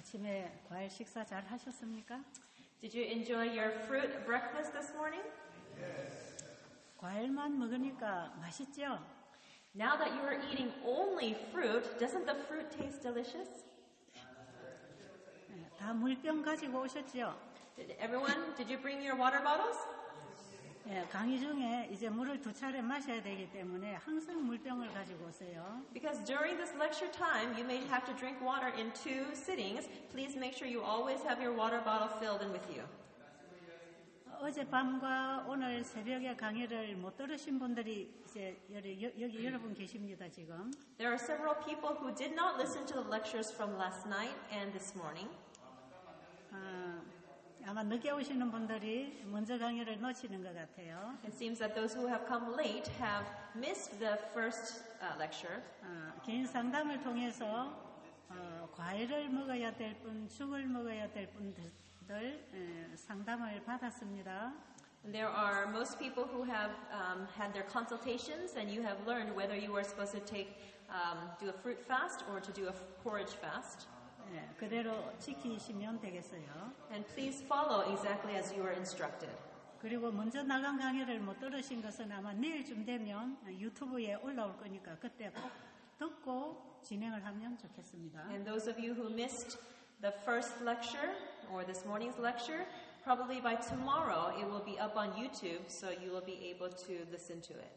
아침에 과일 식사 잘 하셨습니까? Did you enjoy your fruit breakfast this morning? 과일만 먹으니까 맛있죠? Now that you are eating only fruit, doesn't the fruit taste delicious? 다 물병 가지고 오셨죠? Did you bring your water bottles? 강의 중에 이제 물을 2차례 마셔야 되기 때문에 항상 물병을 가지고 오세요. Because during this lecture time, you may have to drink water in 2 sittings. Please make sure you always have your water bottle filled in with you. 어젯밤과 오늘 새벽에 강의를 못 들으신 분들이 이제 여기 여러분 계십니다, 지금. There are several people who did not listen to the lectures from last night and this morning. 아마 늦게 오시는 분들이 먼저 강의를 놓치는 것 같아요. It seems that those who have come late have missed the first lecture. 개인 상담을 통해서 과일을 먹어야 될 분, 죽을 먹어야 될 분들 상담을 받았습니다. There are most people who have had their consultations, and you have learned whether you are supposed to do a fruit fast or to do a porridge fast. 그대로 지키시면 되겠어요. And please follow exactly as you are instructed. 그리고 먼저 나간 강의를 못 들으신 것은 아마 내일쯤 되면 유튜브에 올라올 거니까 그때 꼭 듣고 진행을 하면 좋겠습니다. And those of you who missed the first lecture or this morning's lecture, probably by tomorrow it will be up on YouTube, so you will be able to listen to it.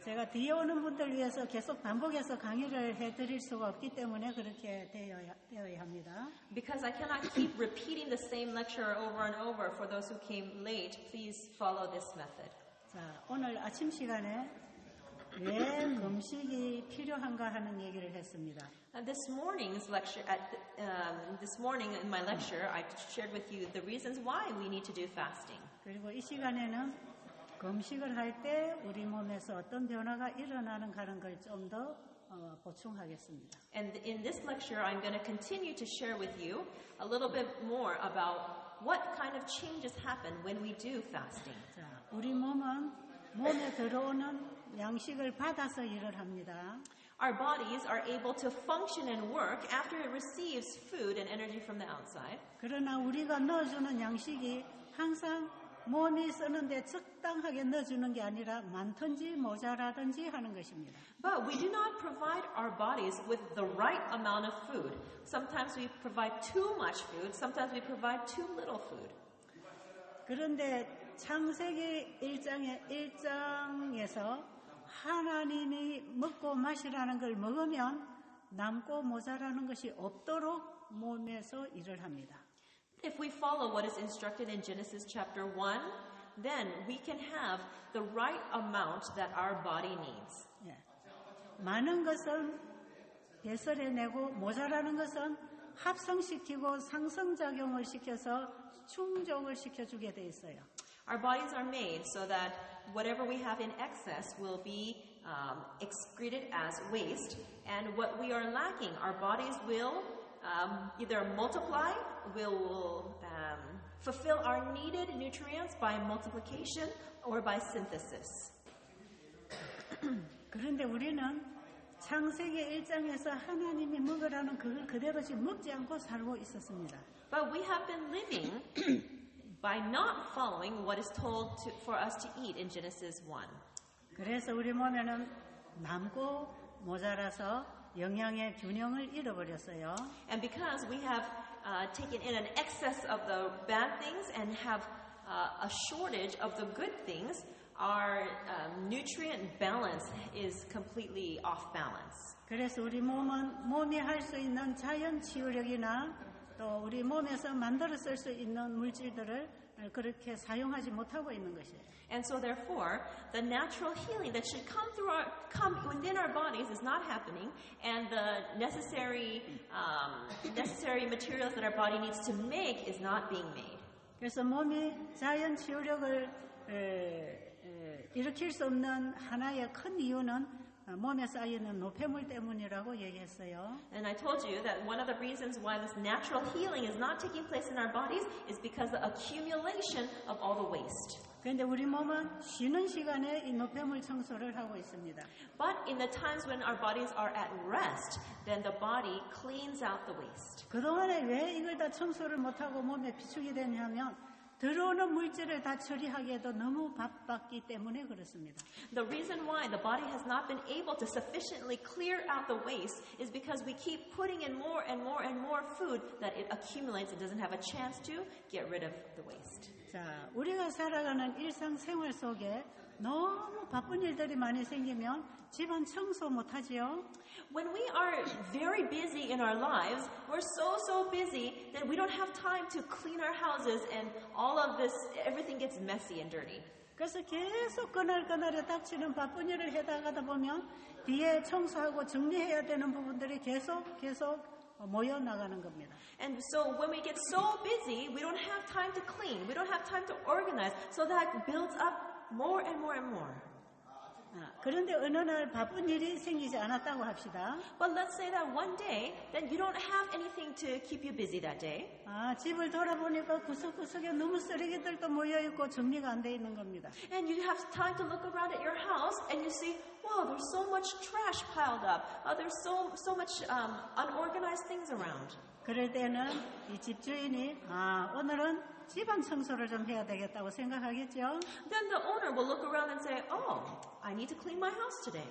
제가 뒤에 오는 분들 위해서 계속 반복해서 강의를 해드릴 수가 없기 때문에 그렇게 되어야 합니다. Because I cannot keep repeating the same lecture over and over for those who came late, please follow this method. 자, 오늘 아침 시간에 왜 금식이 필요한가 하는 얘기를 했습니다. This morning in my lecture, I shared with you the reasons why we need to do fasting. 그리고 이 시간에는 금식을 할 때 우리 몸에서 어떤 변화가 일어나는 가는 걸 좀 더 보충하겠습니다. And in this lecture, I'm going to continue to share with you a little bit more about what kind of changes happen when we do fasting. 자, 우리 몸은 몸에 들어오는 양식을 받아서 일을 합니다. Our bodies are able to function and work after it receives food and energy from the outside. 그러나 우리가 넣어주는 양식이 항상 몸이 쓰는데 적당하게 넣어주는 게 아니라 많든지 모자라든지 하는 것입니다. But we do not provide our bodies with the right amount of food. Sometimes we provide too much food. Sometimes we provide too little food. 그런데 창세기 1장에서 하나님이 먹고 마시라는 걸 먹으면 남고 모자라는 것이 없도록 몸에서 일을 합니다. If we follow what is instructed in Genesis chapter 1, then we can have the right amount that our body needs. 많은 것은 배설해내고 모자라는 것은 합성시키고 상승작용을 시켜서 충족을 시켜주게 돼 있어요. Our bodies are made so that whatever we have in excess will be excreted as waste, and what we are lacking, our bodies will either multiply, will fulfill our needed nutrients by multiplication or by synthesis. 그런데 우리는 창세기 1장에서 하나님이 먹으라는 그걸 그대로 지금 먹지 않고 살고 있었습니다. But we have been living by not following what is told for us to eat in Genesis 1. 그래서 우리 몸에는 남고 모자라서 영양의 균형을 잃어버렸어요. And because we have taken in an excess of the bad things and have a shortage of the good things, our nutrient balance is completely off balance. 그래서 우리 몸이 할 수 있는 자연 치유력이나 또 우리 몸에서 만들어 쓸 수 있는 물질들을 그렇게 사용하지 못하고 있는 것이에요. And so therefore, the natural healing that should come within our bodies is not happening, and the necessary materials that our body needs to make is not being made. 그래서 몸이 자연 치유력을 일으킬 수 없는 하나의 큰 이유는 몸에 쌓이는 노폐물 때문이라고 얘기했어요. And I told you that one of the reasons why this natural healing is not taking place in our bodies is because the accumulation of all the waste. 그런데 우리 몸은 쉬는 시간에 이 노폐물 청소를 하고 있습니다. But in the times when our bodies are at rest, then the body cleans out the waste. 그동안에 왜 이걸 다 청소를 못하고 몸에 비축이 되냐면 들어오는 물질을 다 처리하기에도 너무 바빴기 때문에 그렇습니다. The reason why the body has not been able to sufficiently clear out the waste is because we keep putting in more and more and more food that it accumulates and doesn't have a chance to get rid of the waste. 자, 우리가 살아가는 일상생활 속에 너무 바쁜 일들이 많이 생기면 집안 청소 못하지요. When we are very busy in our lives, we're so busy that we don't have time to clean our houses and all of this, everything gets messy and dirty. 그래서 계속 그날그날에 닥치는 바쁜 일을 해나가다 보면 뒤에 청소하고 정리해야 되는 부분들이 계속 모여 나가는 겁니다. And so when we get so busy, we don't have time to clean, we don't have time to organize, so that builds up more and more and more. 그런데 어느 날 바쁜 일이 생기지 않았다고 합시다. But let's say that one day, then you don't have anything to keep you busy that day. 집을 돌아보니까 구석구석에 너무 쓰레기들도 모여있고 정리가 안 돼 있는 겁니다. And you have time to look around at your house and you see, wow, there's so much trash piled up. There's so much unorganized things around. 그럴 때는 이 집주인이 오늘은 집안 청소를 좀 해야 되겠다고 생각하겠죠. Then the owner will look around and say, oh, I need to clean my house today.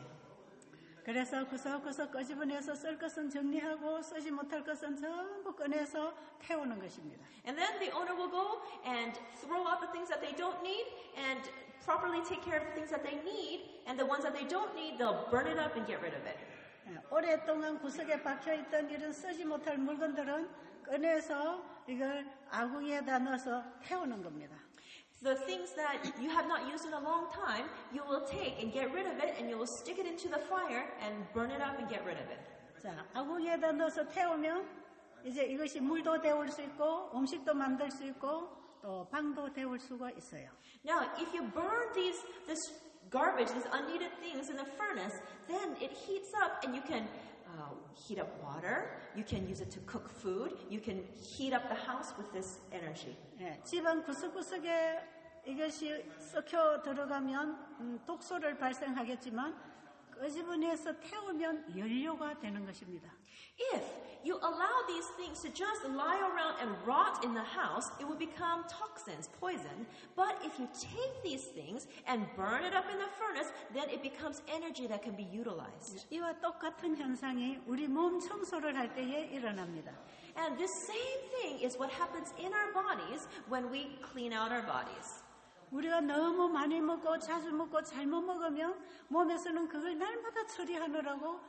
그래서 구석구석 끄집어내서 쓸 것은 정리하고 쓰지 못할 것은 전부 꺼내서 태우는 것입니다. And then the owner will go and throw out the things that they don't need and properly take care of the things that they need, and the ones that they don't need, they'll burn it up and get rid of it. 오랫동안 구석에 박혀있던 이런 쓰지 못할 물건들은 꺼내서 이걸 아궁이에다 넣어서 태우는 겁니다. The things that you have not used in a long time, you will take and get rid of it, and you will stick it into the fire and burn it up and get rid of it. 자, 아궁이에다 넣어서 태우면 이제 이것이 물도 데울 수 있고 음식도 만들 수 있고 또 방도 데울 수가 있어요. Now, if you burn this garbage, these unneeded things in the furnace, then it heats up and you can heat up water, you can use it to cook food, you can heat up the house with this energy. 집안 구석구석에 이것이 썩혀 들어가면 독소를 발생하겠지만 끄집어내서 태우면 연료가 되는 것입니다. If you allow these things to just lie around and rot in the house, it will become toxins, poison. But if you take these things and burn it up in the furnace, then it becomes energy that can be utilized. 이와 똑같은 현상이 우리 몸 청소를 할 때에 일어납니다. And this same thing is what happens in our bodies when we clean out our bodies. 우리가 너무 많이 먹고 자주 먹고 잘못 먹으면 몸에서는 그걸 날마다 처리하느라고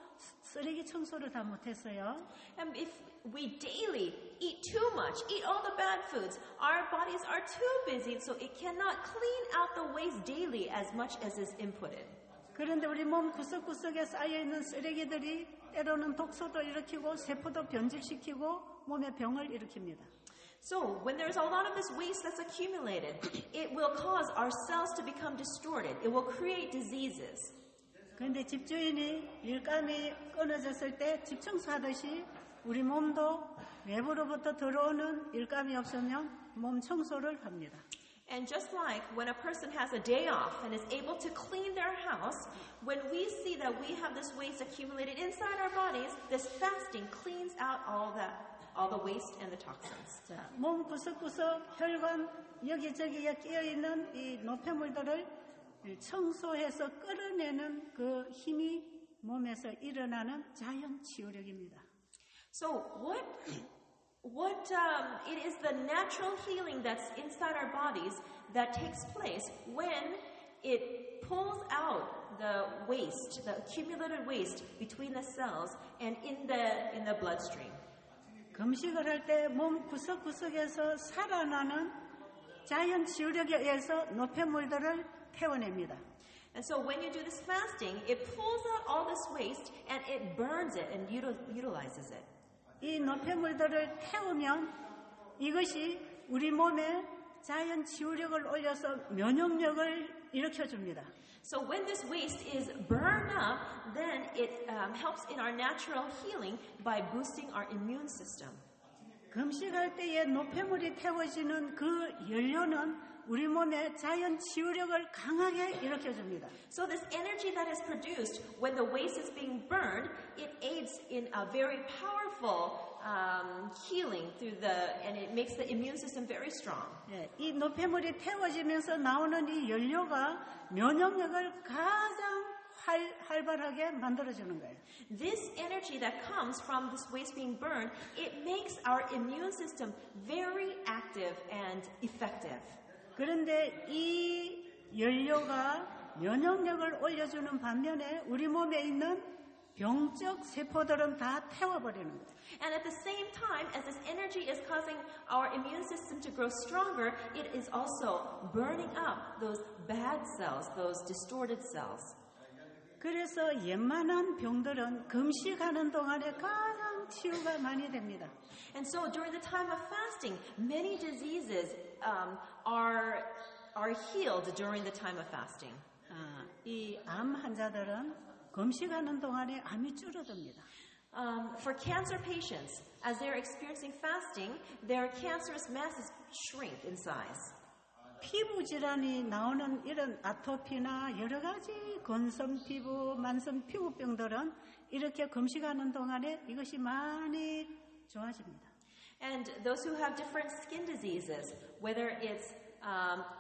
쓰레기 청소를 다 못했어요. And if we daily eat too much, eat all the bad foods, our bodies are too busy, so it cannot clean out the waste daily as much as is inputted. 그런데 우리 몸 구석구석에 쌓여있는 쓰레기들이 때로는 독소도 일으키고 세포도 변질시키고 몸에 병을 일으킵니다. So, when there's a lot of this waste that's accumulated, it will cause our cells to become distorted. It will create diseases. 그런데 집주인이 일감이 끊어졌을 때 집 청소하듯이 우리 몸도 외부로부터 들어오는 일감이 없으면 몸 청소를 합니다. And just like when a person has a day off and is able to clean their house, when we see that we have this waste accumulated inside our bodies, this fasting cleans out all the waste and the toxins. 자, 몸 구석구석 혈관 여기저기에 끼어있는 이 노폐물들을 청소해서 끌어내는 그 힘이 몸에서 일어나는 자연 치유력입니다. So it is the natural healing that's inside our bodies that takes place when it pulls out the waste, the accumulated waste between the cells and in the bloodstream. 금식을 할 때 몸 구석구석에서 살아나는 자연 치유력에 의해서 노폐물들을 태워냅니다. And so when you do this fasting, it pulls out all this waste and it burns it and utilizes it. 이 노폐물들을 태우면 이것이 우리 몸에 자연 치유력을 올려서 면역력을 일으켜줍니다. So when this waste is burned up, then it helps in our natural healing by boosting our immune system. 금식할 때에 노폐물이 태워지는 그 연료는 우리 몸의 자연 치유력을 강하게 일으켜줍니다. So this energy that is produced when the waste is being burned, it aids in a very powerful healing and it makes the immune system very strong. 예, 이 노폐물이 태워지면서 나오는 이 연료가 면역력을 가장 활발하게 만들어주는 거예요. This energy that comes from this waste being burned, it makes our immune system very active and effective. 그런데 이 연료가 면역력을 올려주는 반면에 우리 몸에 있는 병적 세포들은 다 태워버리는 거예요. And at the same time, as this energy is causing our immune system to grow stronger, it is also burning up those bad cells, those distorted cells. 그래서 웬만한 병들은 금식하는 동안에 가장 치유가 많이 됩니다. And so during the time of fasting, many diseases are healed during the time of fasting. 이 암 환자들은 금식하는 동안에 암이 줄어듭니다. For cancer patients, as they're experiencing fasting, their cancerous masses shrink in size. 피부 질환이 나오는 이런 아토피나 여러 가지 건성 피부, 만성 피부병들은 이렇게 금식하는 동안에 이것이 많이 좋아집니다. And those who have different skin diseases, whether it's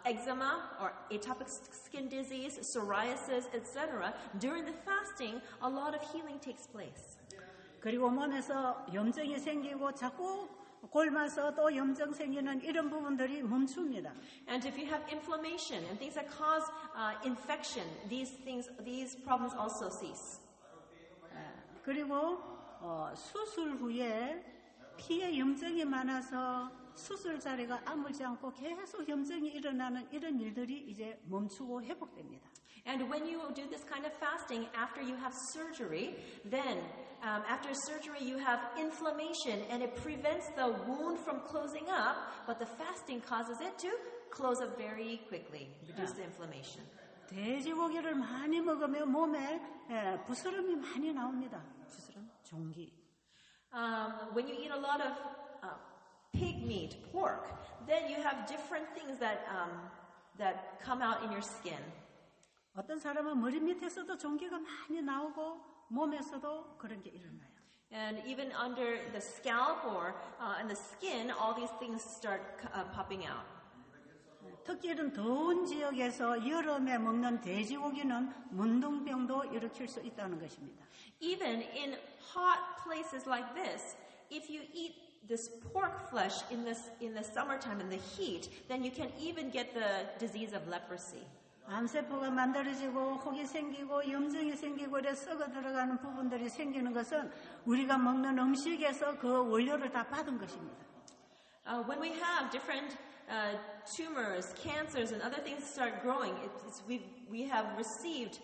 eczema or atopic skin disease, psoriasis, etc., during the fasting, a lot of healing takes place. 그리고 몸에서 염증이 생기고 자꾸 골마서 또 염증 생기는 이런 부분들이 멈춥니다. And if you have inflammation and things that cause infection, these problems also cease. 그리고 수술 후에 피에 염증이 많아서 수술 자리가 아물지 않고 계속 염증이 일어나는 이런 일들이 이제 멈추고 회복됩니다. And when you do this kind of fasting after you have surgery, then after surgery you have inflammation and it prevents the wound from closing up, but the fasting causes it to close up very quickly, reduce the inflammation. 돼지고기를 많이 먹으면 몸에 부스럼이 많이 나옵니다. 부스럼? 종기. When you eat a lot of pig meat, pork, then you have different things that come out in your skin. 어떤 사람은 머리 밑에서도 종기가 많이 나오고 몸에서도 그런 게 일어나요. And even under the scalp or in the skin, all these things start popping out. 특히 이런 더운 지역에서 여름에 먹는 돼지고기는 문둥병도 일으킬 수 있다는 것입니다. Even in hot places like this, if you eat this pork flesh in the summertime in the heat, then you can even get the disease of leprosy. 암세포가 만들어지고 혹이 생기고 염증이 생기고 이래 썩어 들어가는 부분들이 생기는 것은 우리가 먹는 음식에서 그 원료를 다 받은 것입니다. When we have different tumors, cancers, and other things start growing, we have received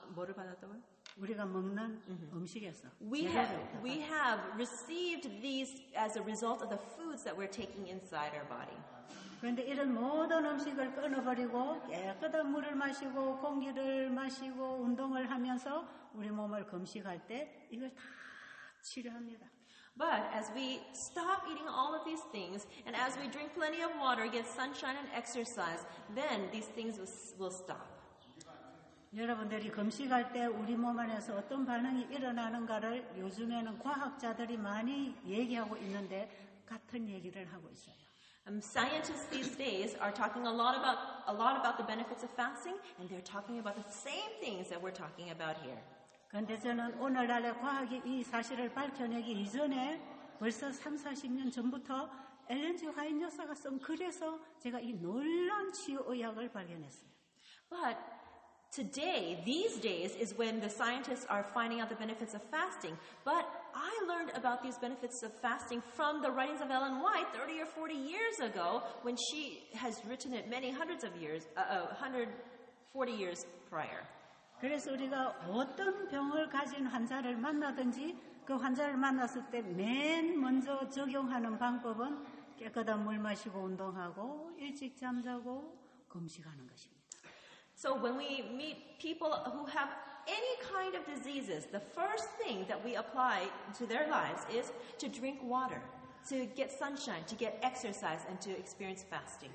뭐를 받았다고요? 우리가 먹는 음식에서 we have received these as a result of the foods that we're taking inside our body. 그런데 이런 모든 음식을 끊어버리고 깨끗한 물을 마시고 공기를 마시고 운동을 하면서 우리 몸을 금식할 때 이걸 다 치료합니다. But as we stop eating all of these things, and as we drink plenty of water, get sunshine and exercise, then these things will stop. 여러분들이 금식할 때 우리 몸 안에서 어떤 반응이 일어나는가를 요즘에는 과학자들이 많이 얘기하고 있는데 같은 얘기를 하고 있어요. Scientists these days are talking a lot about the benefits of fasting, and they're talking about the same things that we're talking about here. 그런데 저는 오늘날의 과학이 이 사실을 밝혀내기 이전에 벌써 30-40년 전부터 엘렌 G. 화이트 여사가 쓴 글에서 제가 이 놀라운 치유 의학을 발견했어요. But today, these days, is when the scientists are finding out the benefits of fasting. But I learned about these benefits of fasting from the writings of Ellen White 30 or 40 years ago, when she has written it many hundreds of years, 140 years prior. 그래서 우리가 어떤 병을 가진 환자를 만나든지 그 환자를 만났을 때 맨 먼저 적용하는 방법은 깨끗한 물 마시고 운동하고 일찍 잠자고 금식하는 것입니다. So when we meet people who have any kind of diseases, the first thing that we apply to their lives is to drink water, to get sunshine, to get exercise, and to experience fasting.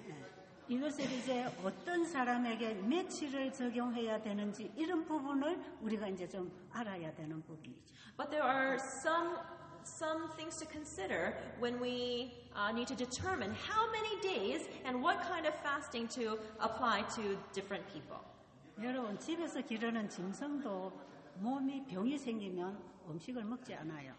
이것을 이제 어떤 사람에게 며칠을 적용해야 되는지 이런 부분을 우리가 이제 좀 알아야 되는 부분이죠. But there are some things to consider when we need to determine how many days and what kind of fasting to apply to different people. 여러분 집에서 기르는 짐승도 몸이 병이 생기면 음식을 먹지 않아요.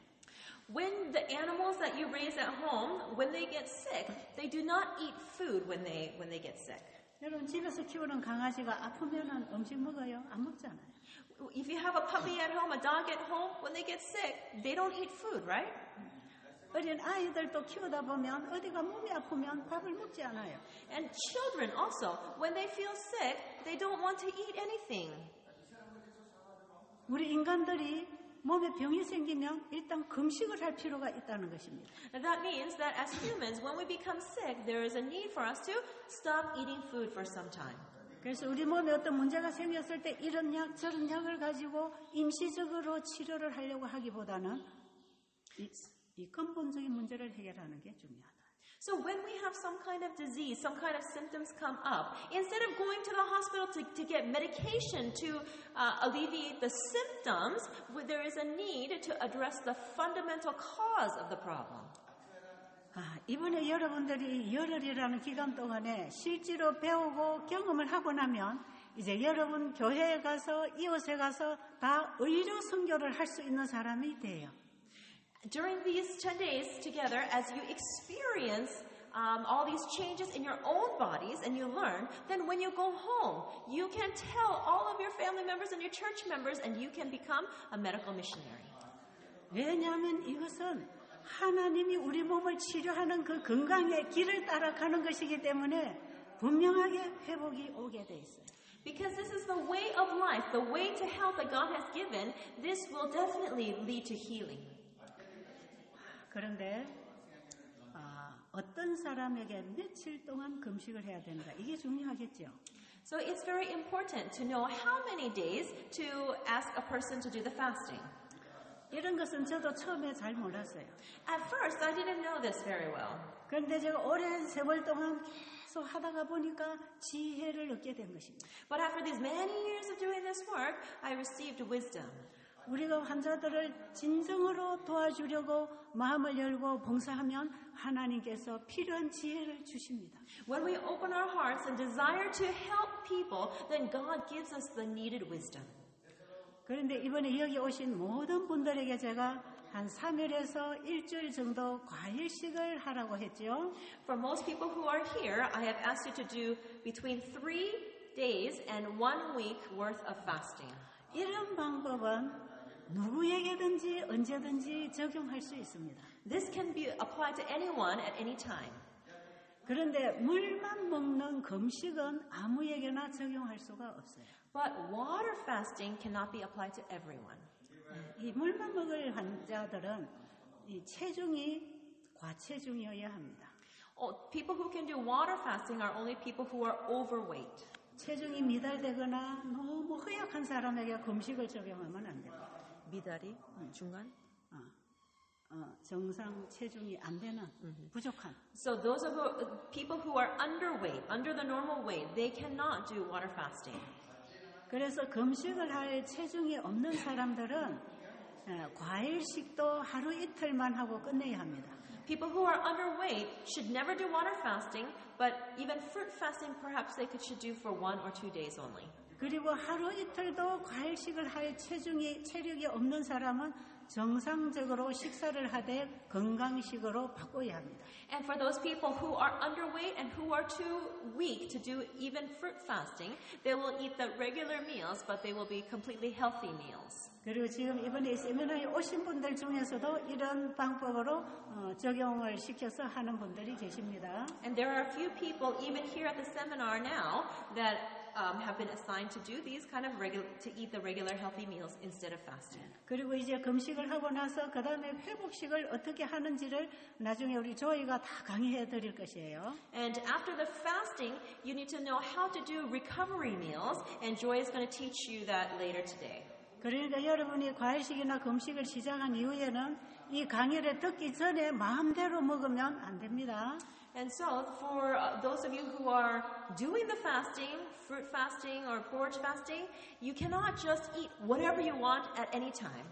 When the animals that you raise at home, when they get sick, they do not eat food when they get sick. 여러분 집에서 키우는 강아지가 아프면은 음식 먹어요? 안 먹잖아요. If you have a puppy at home, a dog at home, when they get sick, they don't eat food, right? 어린 아이들도 키우다 보면 어디가 몸이 아프면 밥을 먹지 않아요. And children also, when they feel sick, they don't want to eat anything. 우리 인간들이 몸에 병이 생기면 일단 금식을 할 필요가 있다는 것입니다. And that means that as humans, when we become sick, there is a need for us to stop eating food for some time. 그래서 우리 몸에 어떤 문제가 생겼을 때 이런 약 저런 약을 가지고 임시적으로 치료를 하려고 하기보다는 이 근본적인 문제를 해결하는 게 중요하다. So when we have some kind of disease, some kind of symptoms come up, instead of going to the hospital to get medication to alleviate the symptoms, there is a need to address the fundamental cause of the problem. 이번에 여러분들이 열흘이라는 기간 동안에 실제로 배우고 경험을 하고 나면 이제 여러분 교회에 가서 이웃에 가서 다 의료 선교를 할 수 있는 사람이 돼요. During these 10 days together, as you experience all these changes in your own bodies and you learn, then when you go home, you can tell all of your family members and your church members and you can become a medical missionary. 왜냐하면 이것은 하나님이 우리 몸을 치료하는 그 건강의 길을 따라가는 것이기 때문에 분명하게 회복이 오게 돼 있어요. Because this is the way of life, the way to health that God has given, this will definitely lead to healing. 그런데 어떤 사람에게 며칠 동안 금식을 해야 된다. 이게 중요하겠죠. So it's very important to know how many days to ask a person to do the fasting. 이런 것은 저도 처음에 잘 몰랐어요. At first, I didn't know this very well. 그런데 제가 오랜 세월 동안 계속 하다가 보니까 지혜를 얻게 된 것입니다. But after these many years of doing this work, I received wisdom. 우리가 환자들을 진정으로 도와주려고 마음을 열고 봉사하면 하나님께서 필요한 지혜를 주십니다. When we open our hearts and desire to help people, then God gives us the needed wisdom. 그런데 이번에 여기 오신 모든 분들에게 제가 한 3일에서 일주일 정도 과일식을 하라고 했죠. For most people who are here, I have asked you to do between 3 days and 1 week worth of fasting. 이런 방법은 누구에게든지 언제든지 적용할 수 있습니다. This can be applied to anyone at any time. 그런데 물만 먹는 금식은 아무에게나 적용할 수가 없어요. But water fasting cannot be applied to everyone. 이 물만 먹을 환자들은 이 체중이 과체중이어야 합니다. People who can do water fasting are only people who are overweight. 체중이 미달되거나 너무 허약한 사람에게 금식을 적용하면 안 돼요. 미달이 중간? 정상 체중이 안 되는 부족한. So those of people who are underweight, under the normal weight, they cannot do water fasting. 그래서 금식을 할 체중이 없는 사람들은 과일식도 하루 이틀만 하고 끝내야 합니다. People who are underweight should never do water fasting, but even fruit fasting perhaps they should do for 1 or 2 days only. 그리고 하루 이틀도 과일식을 할 체력이 없는 사람은 정상적으로 식사를 하되 건강식으로 바꿔야 합니다. And for those people who are underweight and who are too weak to do even fruit fasting, they will eat the regular meals, but they will be completely healthy meals. 그리고 지금 이번에 세미나에 오신 분들 중에서도 이런 방법으로 적용을 시켜서 하는 분들이 계십니다. And there are a few people even here at the seminar now that have been assigned to do these kind of to eat the regular healthy meals instead of fasting. 그리고 이제 금식을 하고 나서 그 다음에 회복식을 어떻게 하는지를 나중에 우리 조이가 다 강의해 드릴 것이에요. And after the fasting, you need to know how to do recovery meals, and Joy is going to teach you that later today. 그러니까 여러분이 과일식이나 금식을 시작한 이후에는 이 강의를 듣기 전에 마음대로 먹으면 안 됩니다. And so, for those of you who are doing the fasting, fruit fasting or porridge fasting, you cannot just eat whatever you want at any time.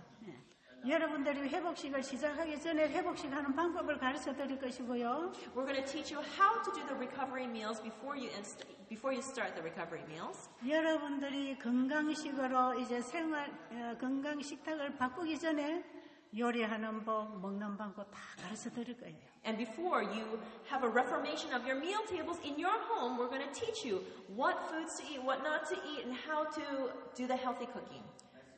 여러분들이 회복식을 시작하기 전에 회복식하는 방법을 가르쳐 드릴 것이고요. We're going to teach you how to do the recovery meals before you start the recovery meals. 여러분들이 건강식으로 이제 건강 식탁을 바꾸기 전에 요리하는 법, 먹는 방법 다 가르쳐 드릴 거예요. And before you have a reformation of your meal tables in your home, we're going to teach you what foods to eat, what not to eat, and how to do the healthy cooking.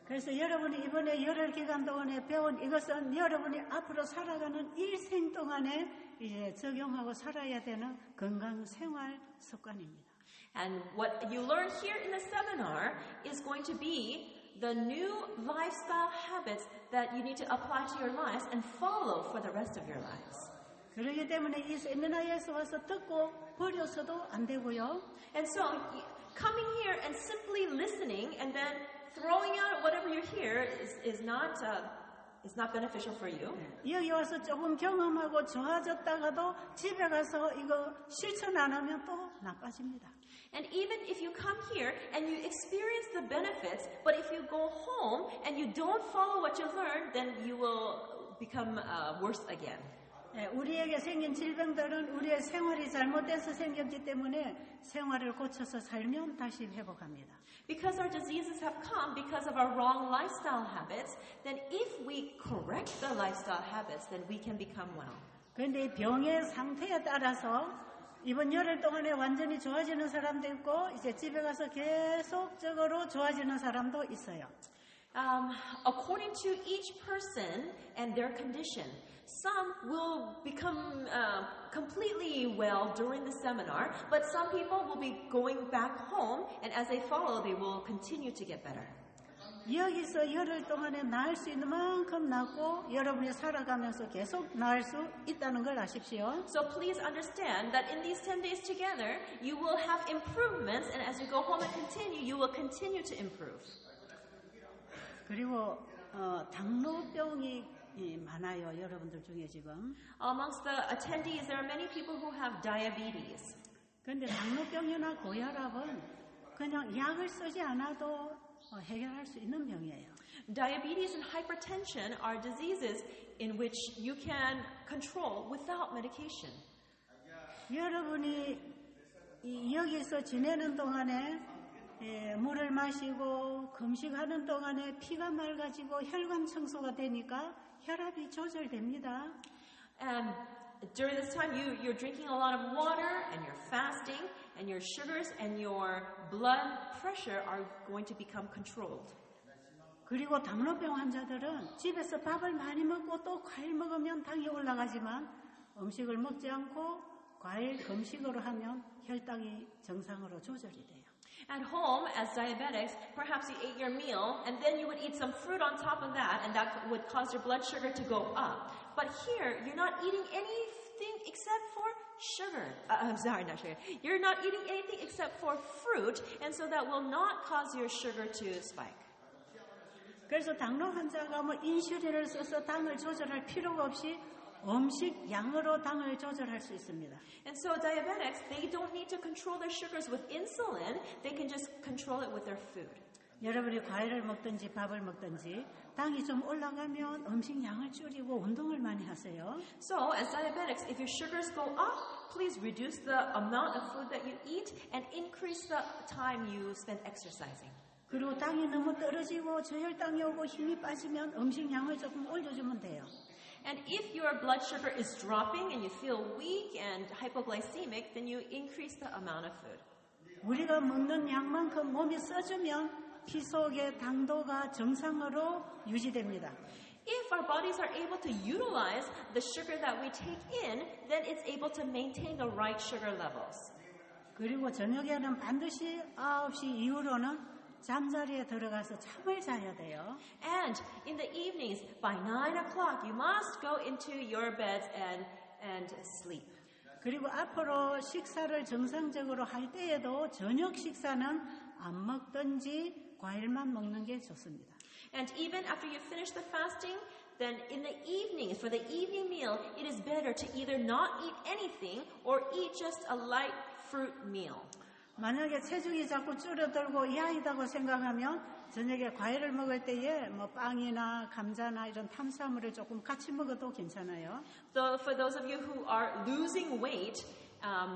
그래서 여러분이 이번에 열흘 기간 동안에 배운 이것은 여러분이 앞으로 살아가는 일생 동안에 이제 적용하고 살아야 되는 건강 생활 습관입니다. And what you learn here in the seminar is going to be the new lifestyle habits that you need to apply to your lives and follow for the rest of your lives. 그렇기 때문에 이 세미나에서 와서 듣고 버려서도 안 되고요. And so coming here and simply listening and then throwing out whatever you hear is not beneficial for you. 여기 와서 조금 경험하고 좋아졌다가도 집에 가서 이거 실천 안 하면 또 나빠집니다. And even if you come here and you experience the benefits, but if you go home and you don't follow what you learned, then you will become worse again. 우리에게 생긴 질병들은 우리의 생활이 잘못돼서 생겼기 때문에 생활을 고쳐서 살면 다시 회복합니다. Because our diseases have come because of our wrong lifestyle habits, then if we correct the lifestyle habits, then we can become well. 그런데 병의 상태에 따라서 이번 열흘 동안에 완전히 좋아지는 사람도 있고 이제 집에 가서 계속적으로 좋아지는 사람도 있어요. According to each person and their condition, some will become completely well during the seminar, but some people will be going back home, and as they follow, they will continue to get better. 여기서 열흘 동안에 나을 수 있는 만큼 낫고 여러분이 살아가면서 계속 나을 수 있다는 걸 아십시오. So please understand that in these 10 days together, you will have improvements, and as you go home and continue, you will continue to improve. 그리고 당뇨병이 많아요. 여러분들 중에 지금. Amongst the attendees, there are many people who have diabetes. 그런데 당뇨병이나 고혈압은 그냥 약을 쓰지 않아도 해결할 수 있는 병이에요. Diabetes and hypertension are diseases in which you can control without medication. 여러분이 여기서 지내는 동안에 물을 마시고 금식하는 동안에 피가 맑아지고 혈관 청소가 되니까 혈압이 조절됩니다. And during this time, you're drinking a lot of water and you're fasting, and your sugars and your blood pressure are going to become controlled. 그리고 당뇨병 환자들은 집에서 밥을 많이 먹고 또 과일 먹으면 당이 올라가지만 음식을 먹지 않고 과일 금식으로 하면 혈당이 정상으로 조절이 돼요. At home, as diabetics, perhaps you ate your meal and then you would eat some fruit on top of that, and that would cause your blood sugar to go up. But here, you're not eating anything except for sugar. Not sugar. You're not eating anything except for fruit, and so that will not cause your sugar to spike. 그래서 당뇨 환자가 인슐린을 써서 당을 조절할 필요가 없이 음식 양으로 당을 조절할 수 있습니다. And so diabetics, they don't need to control their sugars with insulin. They can just control it with their food. 여러분이 과일을 먹든지 밥을 먹든지 당이 좀 올라가면 음식 양을 줄이고 운동을 많이 하세요. So as diabetics, if your sugars go up, please reduce the amount of food that you eat and increase the time you spend exercising. 그리고 당이 너무 떨어지고 저혈당이 오고 힘이 빠지면 음식 양을 조금 올려주면 돼요. And if your blood sugar is dropping and you feel weak and hypoglycemic, then you increase the amount of food. 우리가 먹는 양만큼 몸이 써주면 피 속의 당도가 정상으로 유지됩니다. If our bodies are able to utilize the sugar that we take in, then it's able to maintain the right sugar levels. 그리고 저녁에는 반드시 9시 이후로는 잠자리에 들어가서 잠을 자야 돼요. And in the evenings, by 9 o'clock, you must go into your beds and sleep. 그리고 앞으로 식사를 정상적으로 할 때에도 저녁 식사는 안 먹든지 과일만 먹는 게 좋습니다. And even after you finish the fasting, then in the evenings, for the evening meal, it is better to either not eat anything or eat just a light fruit meal. 만약에 체중이 자꾸 줄어들고 야이다고 생각하면 저녁에 과일을 먹을 때에 뭐 빵이나 감자나 이런 탄수화물을 조금 같이 먹어도 괜찮아요. So for those of you who are losing weight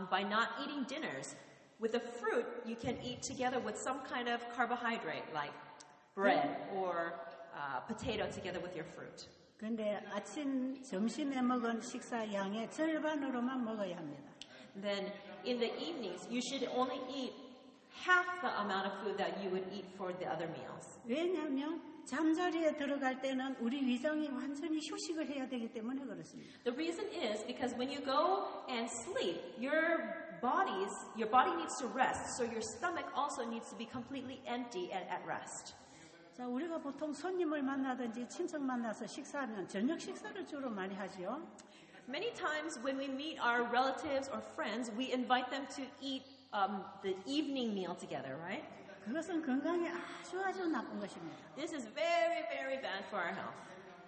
by not eating dinners, with the fruit, you can eat together with some kind of carbohydrate like bread or potato together with your fruit. 근데 아침, 점심에 먹은 식사 양의 절반으로만 먹어야 합니다. Then in the evenings, you should only eat half the amount of food that you would eat for the other meals. 왜냐하면 잠자리에 들어갈 때는 우리 위장이 완전히 휴식을 해야 되기 때문에 그렇습니다. The reason is because when you go and sleep, your body needs to rest, so your stomach also needs to be completely empty and at rest. 자, 우리가 보통 손님을 만나든지 친척 만나서 식사하면 저녁 식사를 주로 많이 하지요. Many times when we meet our relatives or friends, we invite them to eat the evening meal together, right? 그것은 건강에 아주 나쁜 것입니다. This is very, very bad for our health.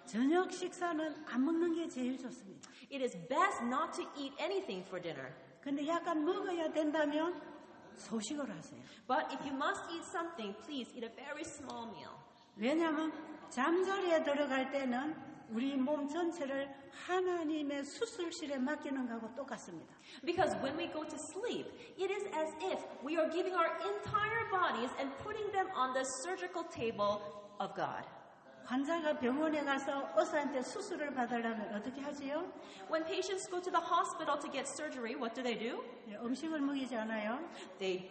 저녁 식사는 안 먹는 게 제일 좋습니다. It is best not to eat anything for dinner. 근데 약간 먹어야 된다면 소식을 하세요. But if you must eat something, please eat a very small meal. 왜냐하면 잠자리에 들어갈 때는 우리 몸 전체를 하나님의 수술실에 맡기는 것하고 똑같습니다. Because when we go to sleep, it is as if we are giving our entire bodies and putting them on the surgical table of God. 환자가 병원에 가서 의사한테 수술을 받으려면 어떻게 하지요? When patients go to the hospital to get surgery, what do? 음식을 먹이지 않아요. They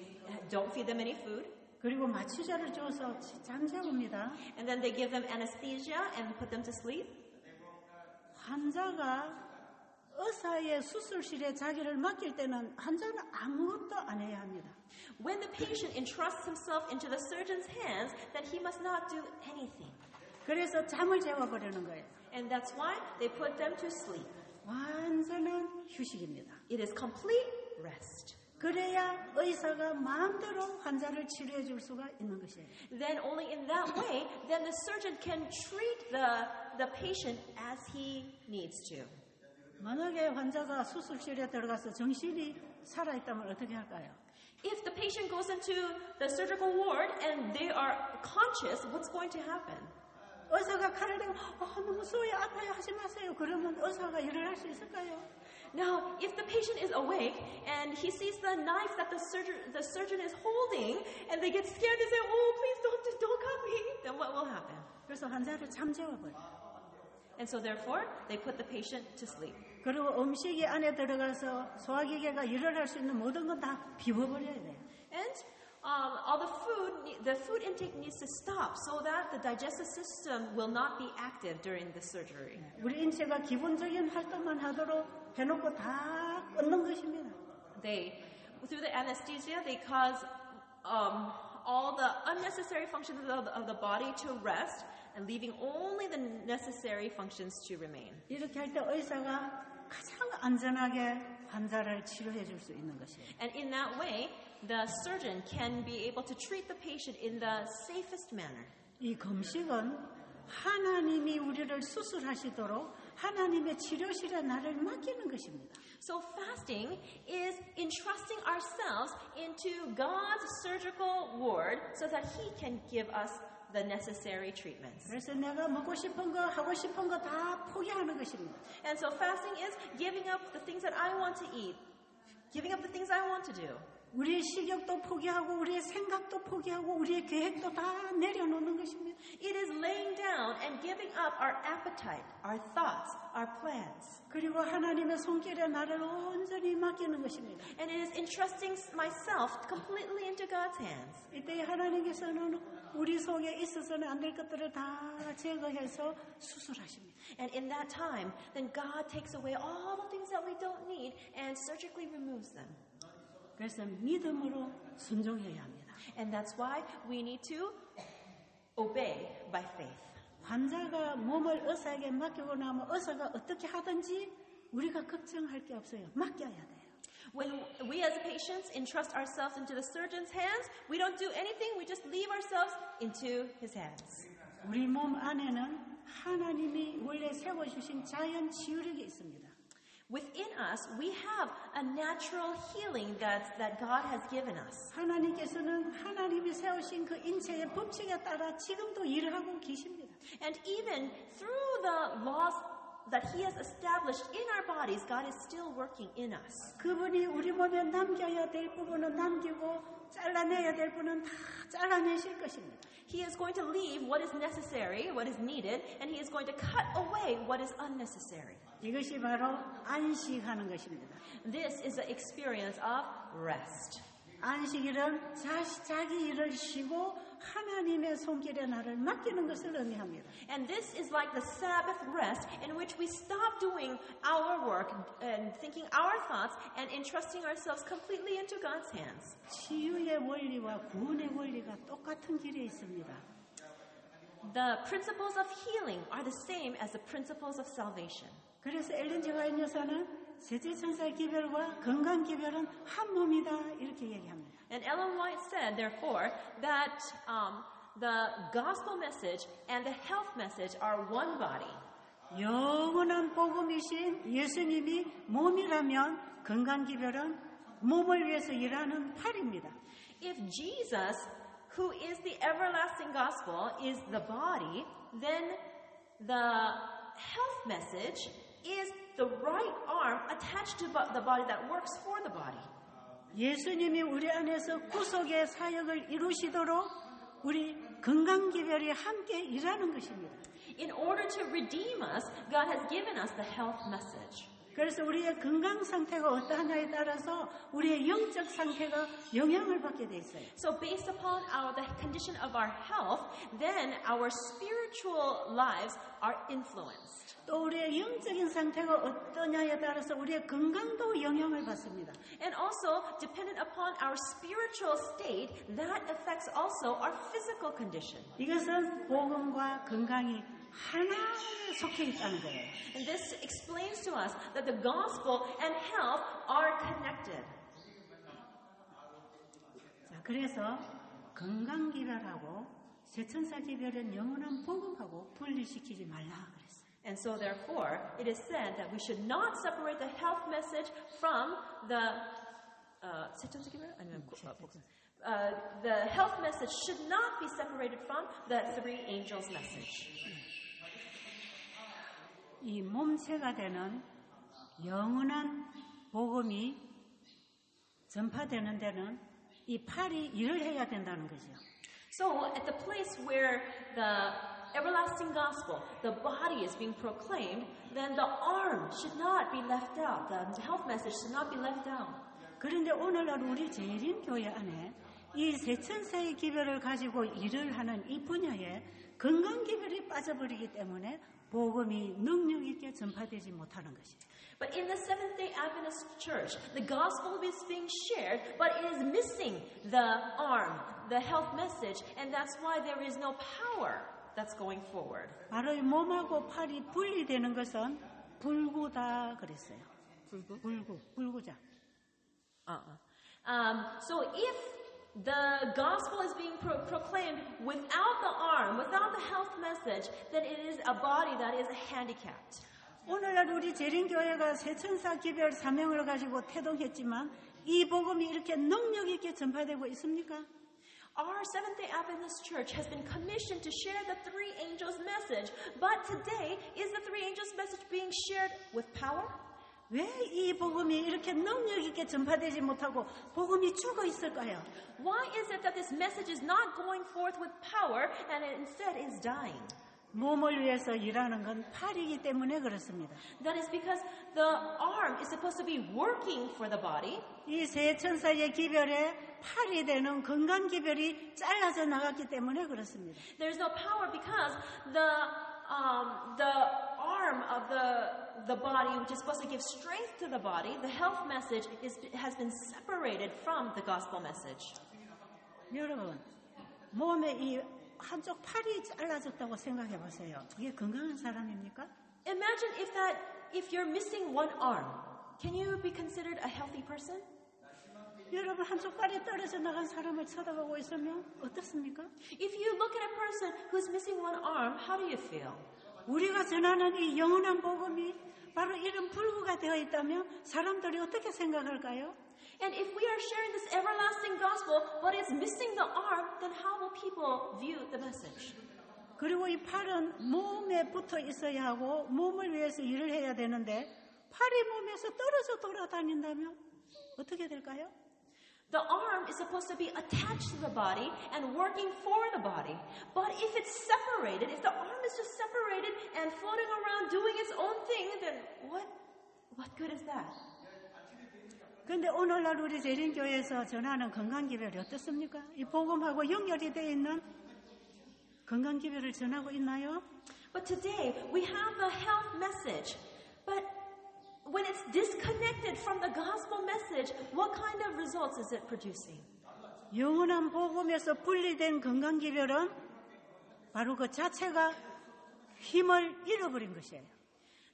don't feed them any food. 그리고 마취제를 줘서 잠재웁니다. And then they give them anesthesia and put them to sleep. 환자가 의사의 수술실에 자기를 맡길 때는 환자는 아무것도 안 해야 합니다. When the patient entrusts himself into the surgeon's hands, then he must not do anything. 그래서 잠을 재워버리는 거예요. And that's why they put them to sleep. 완전한 휴식입니다. It is complete rest. 그래야 의사가 마음대로 환자를 치료해 줄 수가 있는 것이에요. Then only in that way, then the surgeon can treat the patient as he needs to. 만약에 환자가 수술실에 들어가서 정신이 살아있다면 어떻게 할까요? If the patient goes into the surgical ward and they are conscious, what's going to happen? 의사가 칼을 대고 너무 쏘여 아파요 하지 마세요. 그러면 의사가 일을 할 수 있을까요? Now, if the patient is awake and he sees the knife that the surgeon is holding and they get scared and say, "Oh, please don't cut me," then what will happen? 그래서 환자를 잠재워버려요. And so therefore, they put the patient to sleep. 그리고 음식이 안에 들어가서 소화기계가 일을 할 수 있는 모든 건 다 비워버려야 돼요. And all the food intake needs to stop so that the digestive system will not be active during the surgery. 우리 인체가 기본적인 활동만 하도록 해놓고 다 끊는 것입니다. Through the anesthesia, they cause all the unnecessary functions of the body to rest and leaving only the necessary functions to remain. 이렇게 할 때 의사가 가장 안전하게 환자를 치료해 줄 수 있는 것이에요. And in that way, the surgeon can be able to treat the patient in the safest manner. 이 금식은 하나님이 우리를 수술하시도록 하나님의 치료실에 나를 맡기는 것입니다. So fasting is entrusting ourselves into God's surgical ward so that He can give us the necessary treatments. 그래서 내가 먹고 싶은 거, 하고 싶은 거 다 포기하는 것입니다. And so fasting is giving up the things that I want to eat, giving up the things I want to do. 우리의 식욕도 포기하고 우리의 생각도 포기하고 우리의 계획도 다 내려놓는 것입니다. It is laying down and giving up our appetite, our thoughts, our plans. 그리고 하나님의 손길에 나를 온전히 맡기는 것입니다. And it is entrusting myself completely into God's hands. 이때 하나님께서는 우리 속에 있어서는 안 될 것들을 다 제거해서 수술하십니다. And in that time, then God takes away all the things that we don't need and surgically removes them. 그래서 믿음으로 순종해야 합니다. And that's why we need to obey by faith. 환자가 몸을 의사에게 맡기고 나면 의사가 어떻게 하든지 우리가 걱정할 게 없어요. 맡겨야 돼요. When we as patients entrust ourselves into the surgeon's hands, we don't do anything, we just leave ourselves into his hands. 우리 몸 안에는 하나님이 원래 세워주신 자연 치유력이 있습니다. Within us, we have a natural healing that God has given us. 하나님께서는 하나님이 세우신 그 인체의 법칙에 따라 지금도 일을 하고 계십니다. And even through the laws that He has established in our bodies, God is still working in us. 그분이 우리 몸에 남겨야 될 부분은 남기고 잘라내야 될 부분은 다 잘라내실 것입니다. He is going to leave what is necessary, what is needed, and He is going to cut away what is unnecessary. 이것이 바로 안식하는 것입니다. This is the experience of rest. 안식일은 자기 일을 쉬고 하나님의 손길에 나를 맡기는 것을 의미합니다. And this is like the Sabbath rest in which we stop doing our work and thinking our thoughts and entrusting ourselves completely into God's hands. 치유의 원리와 구원의 원리가 똑같은 길에 있습니다. The principles of healing are the same as the principles of salvation. 그래서 엘렌 G. 화이트 여사는 셋째 천사 기별과 건강 기별은 한 몸이다 이렇게 얘기합니다. And Ellen White said, therefore, that the gospel message and the health message are one body. 영원한 복음이신 예수님이 몸이라면 건강 기별은 몸을 위해서 일하는 팔입니다. If Jesus, who is the everlasting gospel, is the body, then the health message is the right arm attached to the body that works for the body. 예수님이 우리 안에서 구속의 사역을 이루시도록 우리 건강 기별이 함께 일하는 것입니다. In order to redeem us, God has given us the health message. 그래서 우리의 건강 상태가 어떠하냐에 따라서 우리의 영적 상태가 영향을 받게 돼 있어요. So based upon the condition of our health, then our spiritual lives are influenced. 또 우리의 영적인 상태가 어떠냐에 따라서 우리의 건강도 영향을 받습니다. And also, dependent upon our spiritual state, that affects also our physical condition. 이것은 복음과 건강이 하나에 속해 있다는 거예요. And this explains to us that the gospel and health are connected. 자, 그래서 건강 기별하고 세천사 기별은 영원한 복음하고 분리시키지 말라 그랬어요. And so therefore, it is said that we should not separate the health message from the the health message should not be separated from the three angels' message. 이 몸체가 되는 영원한 복음이 전파되는 데는 이 팔이 일을 해야 된다는 거죠. So at the place where the everlasting gospel, the body is being proclaimed, then the arm should not be left out. The health message should not be left out. 그런데 오늘날 우리 재림 교회 안에 이 세천사의 기별을 가지고 일을 하는 이 분야에 건강 기별이 빠져버리기 때문에 복음이 능력 있게 전파되지 못하는 것이에요. But in the Seventh-day Adventist Church, the gospel is being shared, but it is missing the arm, the health message, and that's why there is no power that's going forward. 바로 이 몸하고 팔이 분리되는 것은 불구다 그랬어요. 불구자. So if the gospel is being proclaimed without the arm, without the health message, then it is a body that is handicapped. 오늘날 우리 재림교회가 세천사 기별 사명을 가지고 태동했지만 이 복음이 이렇게 능력 있게 전파되고 있습니까? Our Seventh-day Adventist Church has been commissioned to share the three angels' message, but today, is the three angels' message being shared with power? 왜 이 복음이 이렇게 능력 있게 전파되지 못하고 복음이 죽어 있을까요? Why is it that this message is not going forth with power and it instead is dying? 몸을 위해서 일하는 건 팔이기 때문에 그렇습니다. That is because the arm is supposed to be working for the body. 이 세 천사의 기별에 팔이 되는 건강 기별이 잘라져 나갔기 때문에 그렇습니다. There's no power because the arm of the the body, which is supposed to give strength to the body, the health message has been separated from the gospel message. 여러분, 몸에 이 한쪽 팔이 잘라졌다고 생각해 보세요. 이게 건강한 사람입니까? Imagine if you're missing one arm, can you be considered a healthy person? 여러분, 한쪽 팔이 떨어져 나간 사람을 쳐다보고 있으면 어떻습니까? If you look at a person who's missing one arm, how do you feel? 우리가 전하는 이 영원한 복음이 바로 이런 불구가 되어 있다면 사람들이 어떻게 생각할까요? And if we are sharing this everlasting gospel, but it's missing the arm, then how will people view the message? 그리고 이 팔은 몸에 붙어 있어야 하고 몸을 위해서 일을 해야 되는데 팔이 몸에서 떨어져 돌아다닌다면 어떻게 될까요? The arm is supposed to be attached to the body and working for the body. But if it's separated, if the arm is just separated and floating around doing its own thing, then what good is that? 그런데 오늘날 우리 재림교회에서 전하는 건강기별이 어떻습니까? 이 복음하고 연결이 되어 있는 건강기별을 전하고 있나요? But today we have the health message. But when it's disconnected from the gospel message, what kind of results is it producing? 영원한 복음에서 분리된 건강기별은 바로 그 자체가 힘을 잃어버린 것이에요.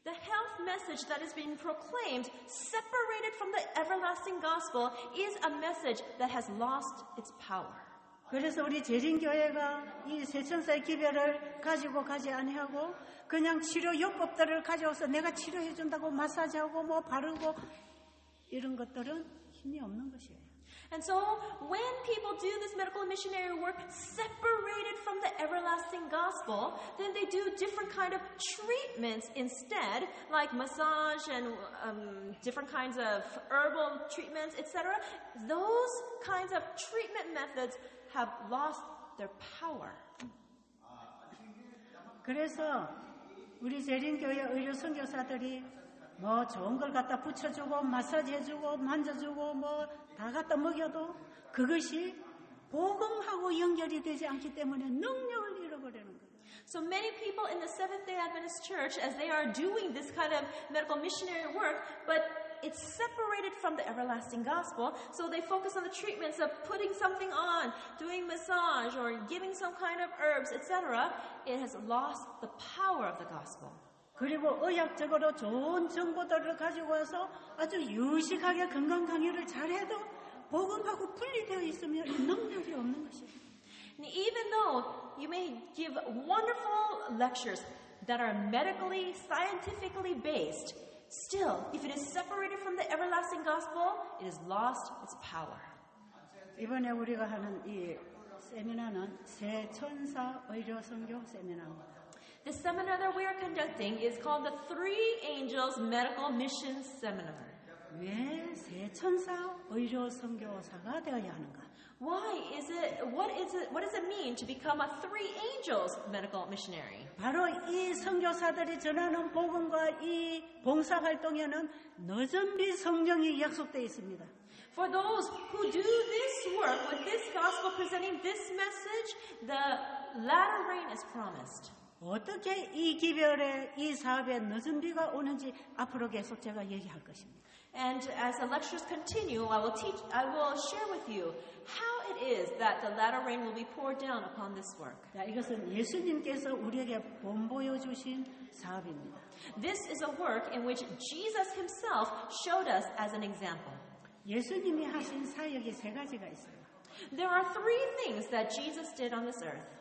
The health message that is being proclaimed, separated from the everlasting gospel, is a message that has lost its power. 그래서 우리 재림교회가 이 세천사의 기별을 가지고 가지 아니하고 그냥 치료 요법들을 가져와서 내가 치료해 준다고 마사지하고 뭐 바르고 이런 것들은 힘이 없는 것이에요. And so when people do this medical and missionary work separated from the everlasting gospel, then they do different kind of treatments instead, like massage and different kinds of herbal treatments, etc. Those kinds of treatment methods have lost their power. 그래서 우리 재림교회 의료 선교사들이 뭐 좋은 걸 갖다 붙여주고 마사지 해주고 만져주고 뭐 다 갖다 먹여도 그것이 복음하고 연결이 되지 않기 때문에 능력을 잃어버리는 거예요. So many people in the Seventh-day Adventist Church, as they are doing this kind of medical missionary work, but it's separated from the everlasting gospel, so they focus on the treatments of putting something on, doing massage, or giving some kind of herbs, etc. It has lost the power of the gospel. 그리고 의학적으로 좋은 정보들을 가지고 와서 아주 유식하게 건강 강의를 잘해도 복음하고 분리되어 있으면 능력이 없는 것이에요. And even though you may give wonderful lectures that are medically, scientifically based, still, if it is separated from the everlasting gospel, it has lost its power. 이번에 우리가 하는 이 세미나는 세천사 의료 선교 세미나입니다. The seminar that we are conducting is called the Three Angels Medical Mission Seminar. 왜 세천사 의료 선교사가 되어야 하는가? Why is it? What does it mean to become a Three Angels Medical Missionary? 바로 이 선교사들이 전하는 복음과 이 봉사 활동에는 너전비 성령이 약속되어 있습니다. For those who do this work with this gospel, presenting this message, the latter rain is promised. 어떻게 이 기별에 이 사업에 늦은 비가 오는지 앞으로 계속 제가 얘기할 것입니다. And as the lectures continue, I will share with you how it is that the latter rain will be poured down upon this work. 자, 이것은 예수님께서 우리에게 본보여 주신 사업입니다. This is a work in which Jesus himself showed us as an example. 예수님이 하신 사역이 세 가지가 있어요. There are three things that Jesus did on this earth.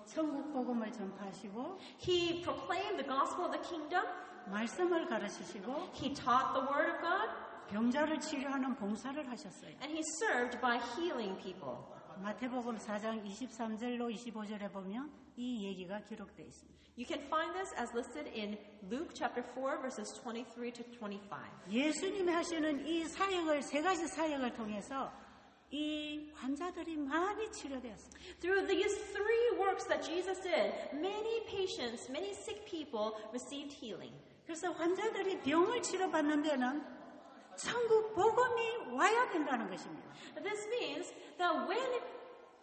천국 복음을 전파하시고 He proclaimed the gospel of the kingdom. 말씀을 가르치시고 He taught the word of God. 병자를 치료하는 봉사를 하셨어요. And he served by healing people. 마태복음 4장 23절로 25절에 보면 이 얘기가 기록되어 있습니다. You can find this as listed in Luke chapter 4 verses 23 to 25. 예수님이 하시는 이 사역을 세 가지 사역을 통해서 이 환자들이 많이 치료되었습니다. Through these three works that Jesus did, many patients, many sick people received healing. 그래서 환자들이 병을 치료받는 데는 천국 복음이 와야 된다는 것입니다. This means that when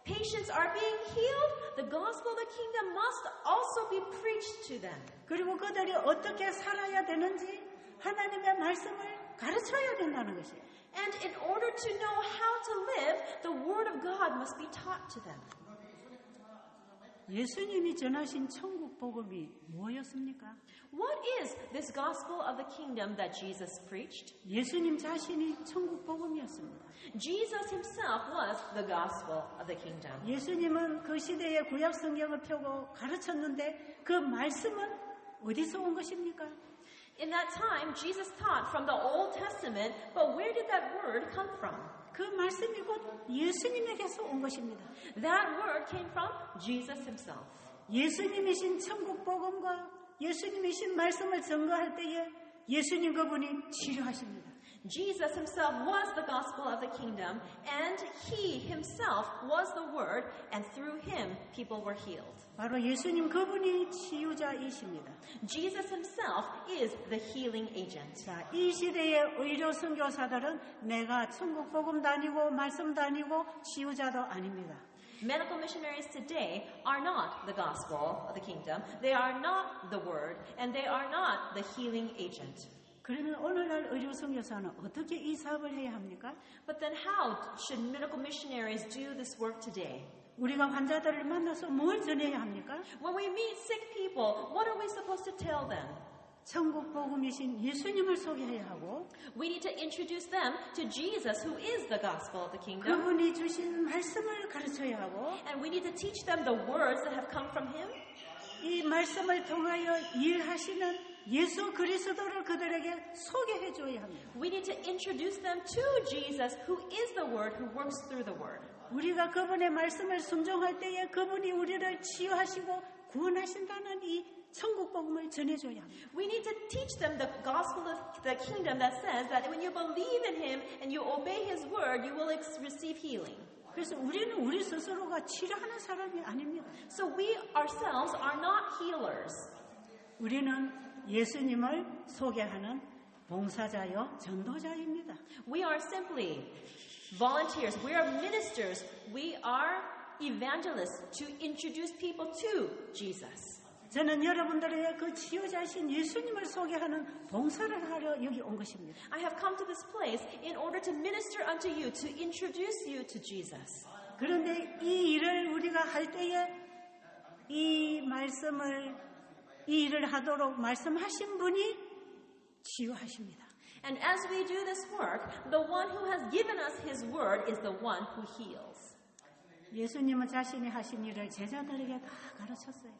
patients are being healed, the gospel of the kingdom must also be preached to them. 그리고 그들이 어떻게 살아야 되는지 하나님의 말씀을 가르쳐야 된다는 것이에요. And in order to know how to live, the Word of God must be taught to them. 예수님이 전하신 천국 복음이 뭐였습니까? What is this gospel of the kingdom that Jesus preached? 예수님 자신이 천국 복음이었습니다. Jesus himself was the gospel of the kingdom. 예수님은 그 시대의 구약 성경을 펴고 가르쳤는데 그 말씀은 어디서 온 것입니까? In that time, Jesus taught from the Old Testament, but where did that word come from? 그 말씀이 곧 예수님에게서 온 것입니다. That word came from Jesus himself. 예수님이신 천국 복음과 예수님이신 말씀을 증거할 때에 예수님 그분이 치료하십니다. Jesus himself was the gospel of the kingdom, and he himself was the word, and through him people were healed. 바로 예수님 그분이 치유자이십니다. Jesus himself is the healing agent. 자, 이 시대의 의료 선교사들은 내가 천국 복음 다니고 말씀 다니고 치유자도 아닙니다. Medical missionaries today are not the gospel of the kingdom. They are not the word, and they are not the healing agent. 그러면 오늘날 의료 선교사는 어떻게 이 사업을 해야 합니까? But then how should medical missionaries do this work today? 우리가 환자들을 만나서 뭘 전해야 합니까? When we meet sick people, what are we supposed to tell them? 천국 복음이신 예수님을 소개해야 하고 We need to introduce them to Jesus, who is the gospel of the kingdom. 그분이 주신 말씀을 가르쳐야 하고 And we need to teach them the words that have come from him. 이 말씀을 통하여 일하시는 예수 그리스도를 그들에게 소개해 줘야 합니다. We need to introduce them to Jesus, who is the word, who works through the word. 우리가 그분의 말씀을 순종할 때에 그분이 우리를 치유하시고 구원하신다는 이 천국 복음을 전해줘야 합니다. We need to teach them the gospel of the kingdom that says that when you believe in him and you obey his word, you will receive healing. 그래서 우리는 우리 스스로가 치료하는 사람이 아닙니다. So we ourselves are not healers. 우리는 예수님을 소개하는 봉사자요 전도자입니다. We are simply volunteers. We are ministers. We are evangelists to introduce people to Jesus. 저는 여러분들의 그 치유자신 예수님을 소개하는 봉사를 하려 여기 온 것입니다. I have come to this place in order to minister unto you, to introduce you to Jesus. 그런데 이 일을 우리가 할 때에 이 일을 하도록 말씀하신 분이 치유하십니다. And as we do this work, the one who has given us his word is the one who heals. 예수님은 자신이 하신 일을 제자들에게 다 가르쳤어요.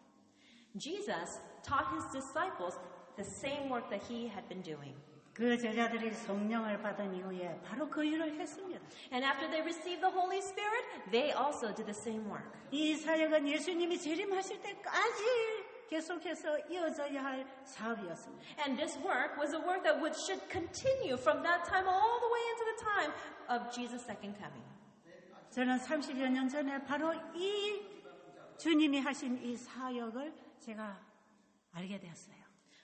Jesus taught his disciples the same work that he had been doing. 그 제자들이 성령을 받은 이후에 바로 그 일을 했습니다. And after they received the Holy Spirit, they also did the same work. 이 사역은 예수님이 재림하실 때까지 계속해서 이어져야 할 사업이었습니다. And this work was a work that should continue from that time all the way into the time of Jesus' second coming. 저는 30여 년 전에 바로 이 주님이 하신 이 사역을 제가 알게 되었어요.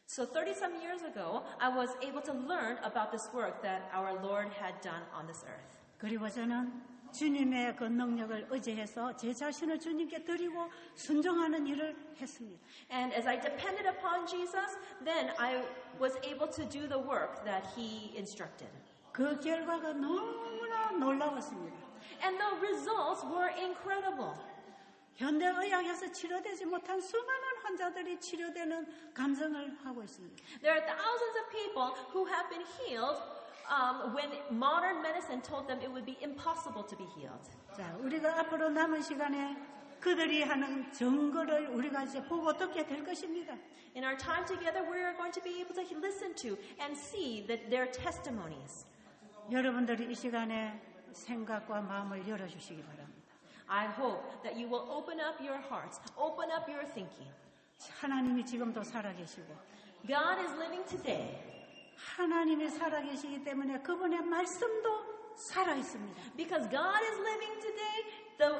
So 30-some years ago, I was able to learn about this work that our Lord had done on this earth. 그리고 저는 주님의 그 능력을 의지해서 제 자신을 주님께 드리고 순종하는 일을 했습니다. And as I depended upon Jesus, then I was able to do the work that he instructed. 그 결과가 너무나 놀라웠습니다. And the results were incredible. 현대의학에서 치료되지 못한 수많은 환자들이 치료되는 감정을 하고 있습니다. There are thousands of people who have been healed when modern medicine told them it would be impossible to be healed. 자, 우리가 앞으로 남은 시간에 그들이 하는 증거를 우리가 이제 보고 듣게 될 것입니다. In our time together, we are going to be able to listen to and see that their testimonies. 여러분들이 이 시간에 생각과 마음을 열어주시기 바랍니다. I hope that you will open up your hearts, open up your thinking. 하나님이 지금도 살아계시고 God is living today. 하나님이 살아계시기 때문에 그분의 말씀도 살아있습니다. Because God is living today,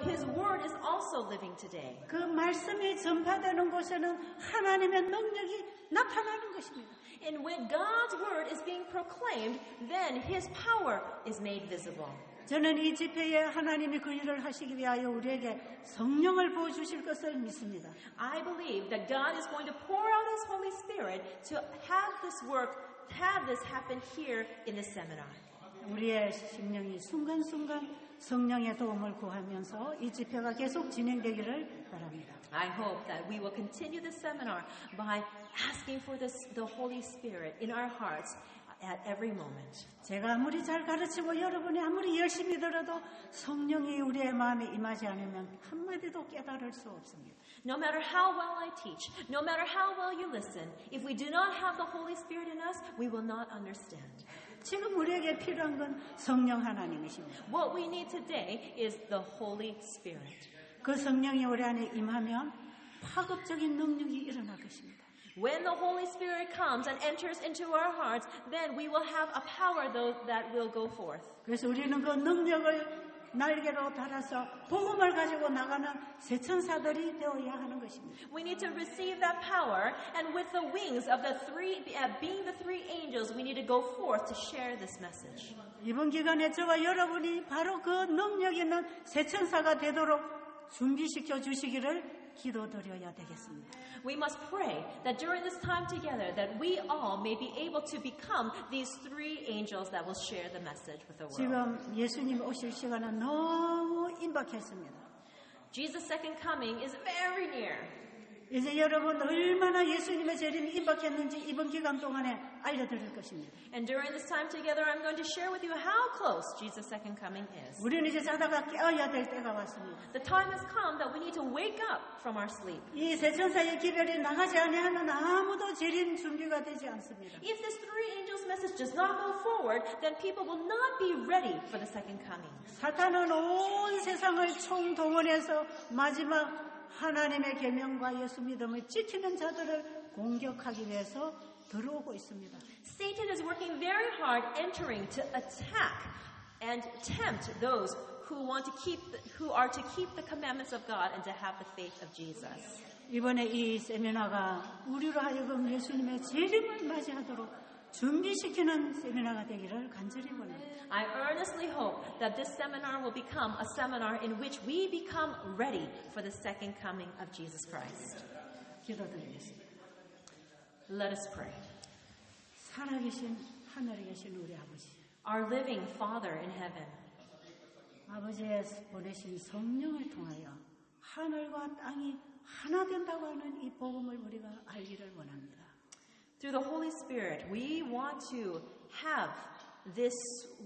His word is also living today. 그 말씀이 전파되는 곳에는 하나님의 능력이 나타나는 것입니다. And when God's word is being proclaimed, then His power is made visible. 저는 이 집회에 하나님이 그 일을 하시기 위하여 우리에게 성령을 부어주실 것을 믿습니다. I believe that God is going to pour out His Holy Spirit to have this work, have this happen here in this seminar. 우리의 심령이 순간순간 성령의 도움을 구하면서 이 집회가 계속 진행되기를 바랍니다. I hope that we will continue this seminar by asking for the Holy Spirit in our hearts at every moment. 제가 아무리 잘 가르치고 여러분이 아무리 열심히 들어도 성령이 우리의 마음에 임하지 않으면 한마디도 깨달을 수 없습니다. No matter how well I teach, no matter how well you listen, if we do not have the Holy Spirit in us, we will not understand. 지금 우리에게 필요한 건 성령 하나님이십니다. What we need today is the Holy Spirit. 그 성령이 우리 안에 임하면 파급적인 능력이 일어날 것입니다. When the Holy Spirit comes and enters into our hearts, then we will have a power that will go forth. 그래서 우리는 그 능력을 날개로 달아서 복음을 가지고 나가는 새 천사들이 되어야 하는 것입니다. We need to receive that power, and with the wings of being the three angels, we need to go forth to share this message. 이번 기간에 저와 여러분이 바로 그 능력 있는 새 천사가 되도록 준비시켜 주시기를 기도드려야 되겠습니다. We must pray that during this time together that we all may be able to become these three angels that will share the message with the world. 지금 예수님 오실 시간은 너무 임박했습니다. Jesus' second coming is very near. 이제 여러분 얼마나 예수님의 재림이 임박했는지 이번 기간 동안에 알려드릴 것입니다. And during this time together, I'm going to share with you how close Jesus' second coming is. 우리는 이제 자다가 깨어야 될 때가 왔습니다. The time has come that we need to wake up from our sleep. 이 새 천사의 기별이 나가지 아니하면 아무도 재림 준비가 되지 않습니다. If this three angels message does not go forward, then people will not be ready for the second coming. 사탄은 온 세상을 총동원해서 마지막 하나님의 계명과 예수 믿음을 지키는 자들을 공격하기 위해서 들어오고 있습니다. Satan is working very hard entering to attack and tempt those who are to keep the commandments of God and to have the faith of Jesus. 이번에 이 세미나가 우리로 하여금 예수님의 재림을 맞이하도록 준비시키는 세미나가 되기를 간절히 원합니다. I earnestly hope that this seminar will become a seminar in which we become ready for the second coming of Jesus Christ. 기도드리겠습니다. Let us pray. 살아계신 하늘에 계신 우리 아버지, Our living Father in heaven, 아버지의 보내신 성령을 통하여 하늘과 땅이 하나 된다고 하는 이 복음을 우리가 알기를 원합니다. through the Holy Spirit, we want to have this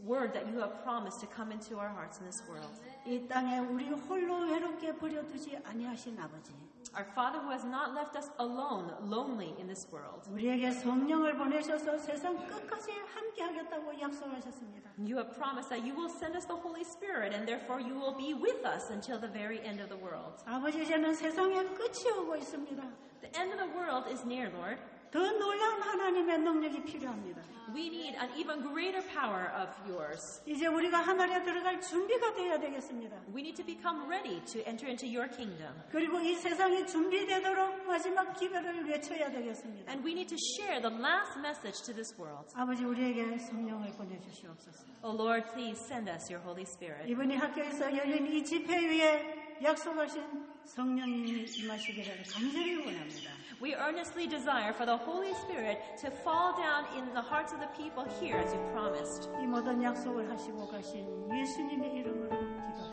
word that you have promised to come into our hearts in this world. 이 땅에 우리 홀로 외롭게 버려두지 아니하신 아버지, Our Father who has not left us alone, lonely in this world. 우리에게 성령을 보내셔서 세상 끝까지 함께 하겠다고 약속하셨습니다. You have promised that you will send us the Holy Spirit, and therefore you will be with us until the very end of the world. 아버지, 이제는 세상의 끝이 오고 있습니다. The end of the world is near, Lord. 더 놀라운 하나님의 능력이 필요합니다. We need an even greater power of yours. 이제 우리가 하늘에 들어갈 준비가 되어야 되겠습니다. We need to become ready to enter into your kingdom. 그리고 이 세상이 준비되도록 마지막 기별을 외쳐야 되겠습니다. And we need to share the last message to this world. 아버지, 우리에게 성령을 보내주시옵소서. Oh Lord, please send us your Holy Spirit. 이번이 학교에서 열린 이 집회 위에 약속하신 성령님이 임하시기를 간절히 원합니다. We earnestly desire for the Holy Spirit to fall down in the hearts of the people here as you promised. 이 모든 약속을 하시고 가신 예수님의 이름으로 기도드립니다.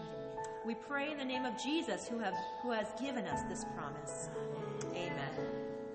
We pray in the name of Jesus who has given us this promise. Amen.